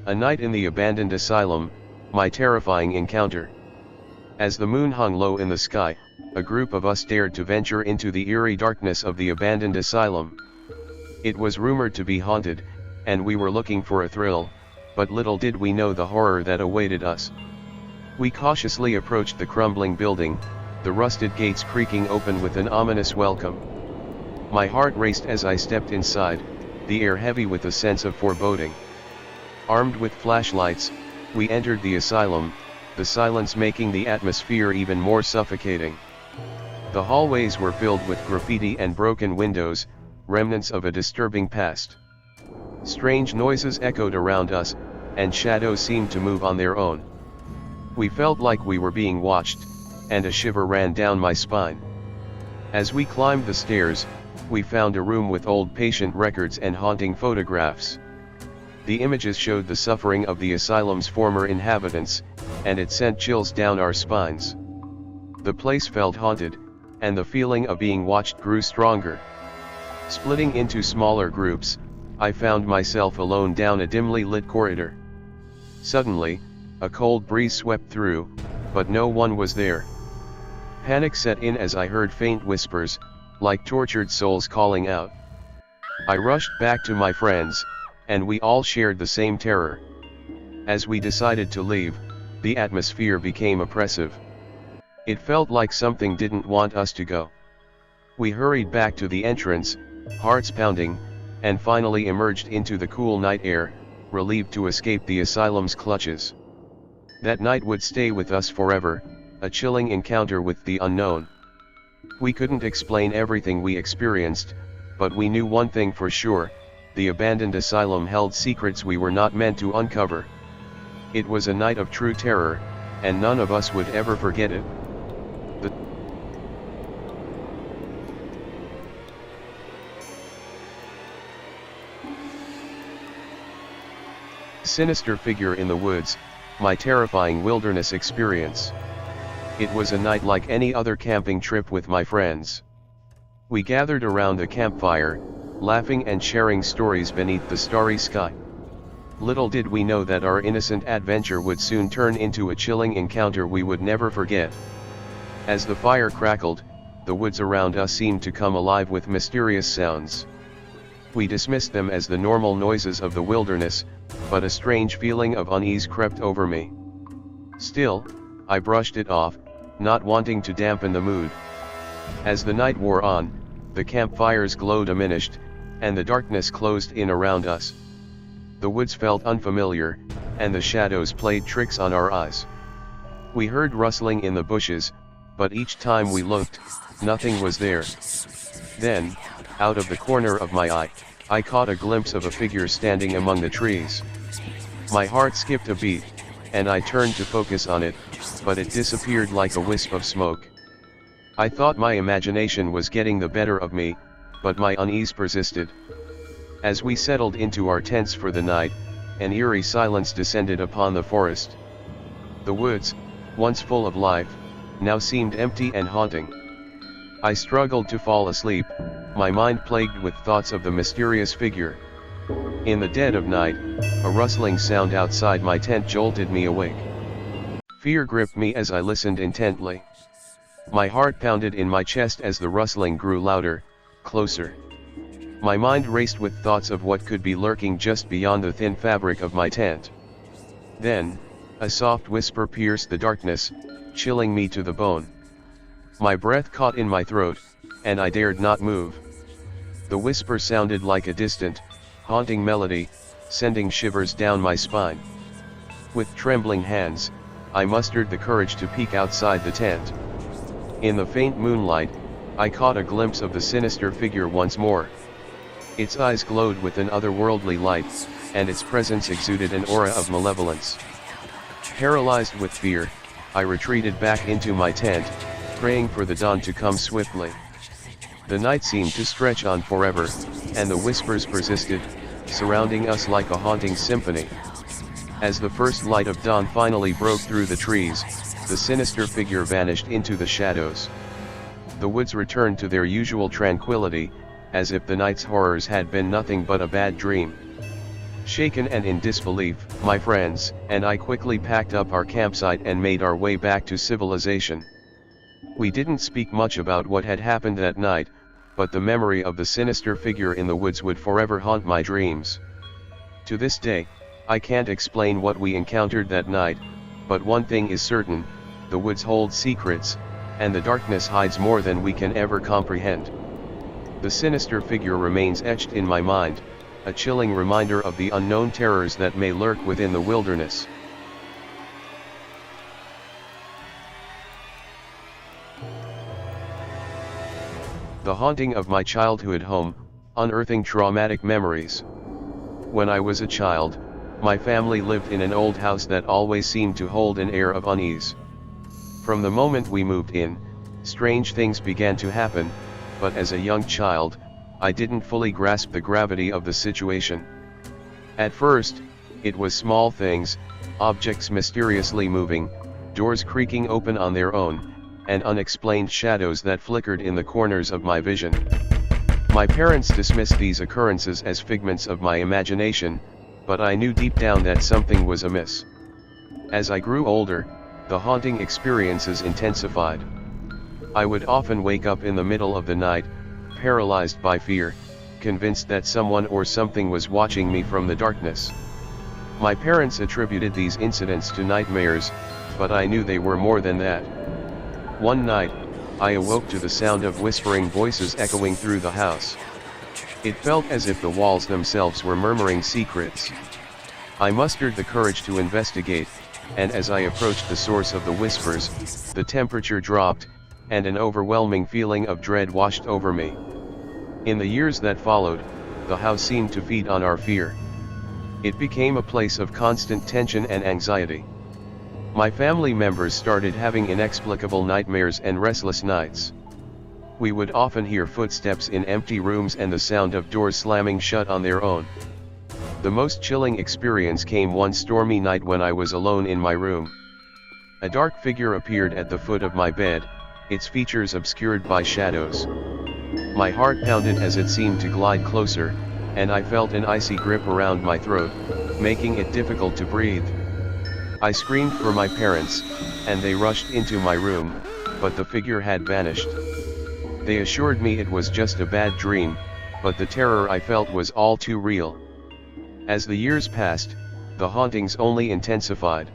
A night in the abandoned asylum, my terrifying encounter. As the moon hung low in the sky, a group of us dared to venture into the eerie darkness of the abandoned asylum. It was rumored to be haunted, and we were looking for a thrill, but little did we know the horror that awaited us. We cautiously approached the crumbling building, the rusted gates creaking open with an ominous welcome. My heart raced as I stepped inside, the air heavy with a sense of foreboding. Armed with flashlights, we entered the asylum, the silence making the atmosphere even more suffocating. The hallways were filled with graffiti and broken windows, remnants of a disturbing past. Strange noises echoed around us, and shadows seemed to move on their own. We felt like we were being watched, and a shiver ran down my spine. As we climbed the stairs, we found a room with old patient records and haunting photographs. The images showed the suffering of the asylum's former inhabitants, and it sent chills down our spines. The place felt haunted, and the feeling of being watched grew stronger. Splitting into smaller groups, I found myself alone down a dimly lit corridor. Suddenly, a cold breeze swept through, but no one was there. Panic set in as I heard faint whispers, like tortured souls calling out. I rushed back to my friends, and we all shared the same terror. As we decided to leave, the atmosphere became oppressive. It felt like something didn't want us to go. We hurried back to the entrance, hearts pounding, and finally emerged into the cool night air, relieved to escape the asylum's clutches. That night would stay with us forever, a chilling encounter with the unknown. We couldn't explain everything we experienced, but we knew one thing for sure: the abandoned asylum held secrets we were not meant to uncover. It was a night of true terror, and none of us would ever forget it. The sinister figure in the woods, my terrifying wilderness experience. It was a night like any other camping trip with my friends. We gathered around the campfire, laughing and sharing stories beneath the starry sky. Little did we know that our innocent adventure would soon turn into a chilling encounter we would never forget. As the fire crackled, the woods around us seemed to come alive with mysterious sounds. We dismissed them as the normal noises of the wilderness, but a strange feeling of unease crept over me. Still, I brushed it off, not wanting to dampen the mood. As the night wore on, the campfire's glow diminished, and the darkness closed in around us. The woods felt unfamiliar, and the shadows played tricks on our eyes. We heard rustling in the bushes, but each time we looked, nothing was there. Then, out of the corner of my eye, I caught a glimpse of a figure standing among the trees. My heart skipped a beat, and I turned to focus on it, but it disappeared like a wisp of smoke. I thought my imagination was getting the better of me, but my unease persisted. As we settled into our tents for the night, an eerie silence descended upon the forest. The woods, once full of life, now seemed empty and haunting. I struggled to fall asleep, my mind plagued with thoughts of the mysterious figure. In the dead of night, a rustling sound outside my tent jolted me awake. Fear gripped me as I listened intently. My heart pounded in my chest as the rustling grew louder, closer. My mind raced with thoughts of what could be lurking just beyond the thin fabric of my tent. Then, a soft whisper pierced the darkness, chilling me to the bone. My breath caught in my throat, and I dared not move. The whisper sounded like a distant, haunting melody, sending shivers down my spine. With trembling hands, I mustered the courage to peek outside the tent. In the faint moonlight, I caught a glimpse of the sinister figure once more. Its eyes glowed with an otherworldly light, and its presence exuded an aura of malevolence. Paralyzed with fear, I retreated back into my tent, praying for the dawn to come swiftly. The night seemed to stretch on forever, and the whispers persisted, surrounding us like a haunting symphony. As the first light of dawn finally broke through the trees, the sinister figure vanished into the shadows. The woods returned to their usual tranquility, as if the night's horrors had been nothing but a bad dream. Shaken and in disbelief, my friends and I quickly packed up our campsite and made our way back to civilization. We didn't speak much about what had happened that night, but the memory of the sinister figure in the woods would forever haunt my dreams. To this day, I can't explain what we encountered that night, but one thing is certain: the woods hold secrets, and the darkness hides more than we can ever comprehend. The sinister figure remains etched in my mind, a chilling reminder of the unknown terrors that may lurk within the wilderness. The haunting of my childhood home, unearthing traumatic memories. When I was a child, my family lived in an old house that always seemed to hold an air of unease. From the moment we moved in, strange things began to happen, but as a young child, I didn't fully grasp the gravity of the situation. At first, it was small things, objects mysteriously moving, doors creaking open on their own, and unexplained shadows that flickered in the corners of my vision. My parents dismissed these occurrences as figments of my imagination, but I knew deep down that something was amiss. As I grew older, the haunting experiences intensified. I would often wake up in the middle of the night, paralyzed by fear, convinced that someone or something was watching me from the darkness. My parents attributed these incidents to nightmares, but I knew they were more than that. One night, I awoke to the sound of whispering voices echoing through the house. It felt as if the walls themselves were murmuring secrets. I mustered the courage to investigate, and as I approached the source of the whispers, the temperature dropped, and an overwhelming feeling of dread washed over me. In the years that followed, the house seemed to feed on our fear. It became a place of constant tension and anxiety. My family members started having inexplicable nightmares and restless nights. We would often hear footsteps in empty rooms and the sound of doors slamming shut on their own. The most chilling experience came one stormy night when I was alone in my room. A dark figure appeared at the foot of my bed, its features obscured by shadows. My heart pounded as it seemed to glide closer, and I felt an icy grip around my throat, making it difficult to breathe. I screamed for my parents, and they rushed into my room, but the figure had vanished. They assured me it was just a bad dream, but the terror I felt was all too real. As the years passed, the hauntings only intensified.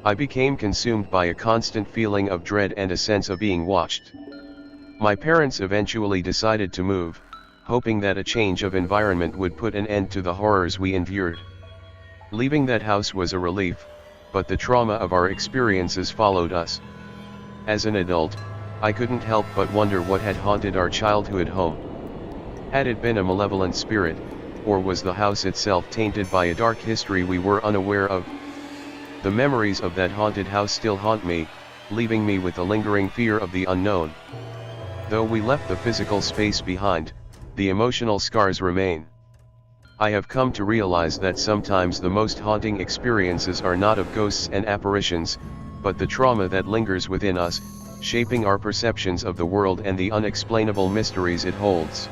I became consumed by a constant feeling of dread and a sense of being watched. My parents eventually decided to move, hoping that a change of environment would put an end to the horrors we endured. Leaving that house was a relief, but the trauma of our experiences followed us. As an adult, I couldn't help but wonder what had haunted our childhood home. Had it been a malevolent spirit, or was the house itself tainted by a dark history we were unaware of? The memories of that haunted house still haunt me, leaving me with a lingering fear of the unknown. Though we left the physical space behind, the emotional scars remain. I have come to realize that sometimes the most haunting experiences are not of ghosts and apparitions, but the trauma that lingers within us, shaping our perceptions of the world and the unexplainable mysteries it holds.